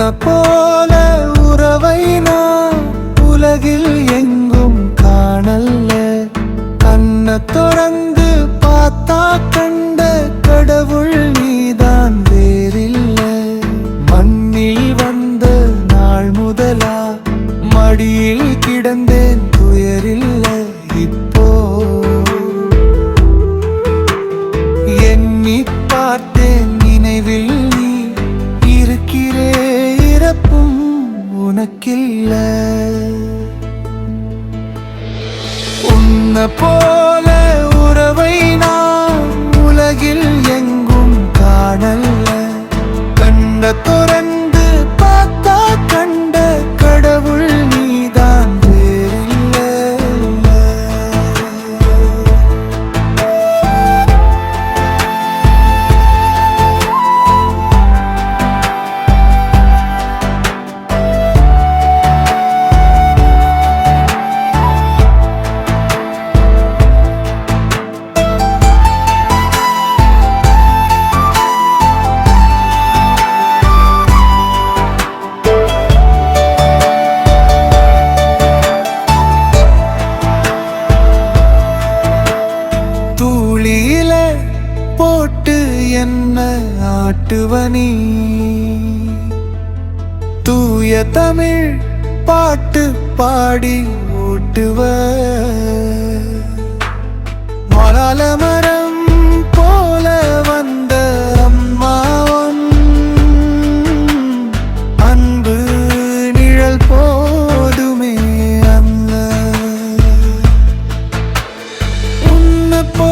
உன்ன போல உறவை நான் உலகில் எங்கும் காணல்ல. கண்ண தொடர்ந்து பார்த்தா கண்ட கடவுள் நீதான் வேறில்ல. மண்ணில் வந்த நாள் முதலா மடியில் கிடந்தேன் துயரில்ல. இப்போ எண்ணி பார்த்தேன் நினைவில் நீ இருக்கிறே, இறப்பும் உனக்கில்ல. உன்ன போல உறவை நான் உலகில் எங்கும் காணல்ல. கண்ட துறந்து பார்த்தா கண்ட கடவுள் நீதான் வேறில்ல. தூளியில போட்டு என்ன ஆட்டுவனி, தூய தமிழ் பாட்டு பாடி ஓட்டுவ. மலால மரம் போல வந்த அம்மாவன் அன்பு நிழல் போதுமே அல்ல. உன்ன போ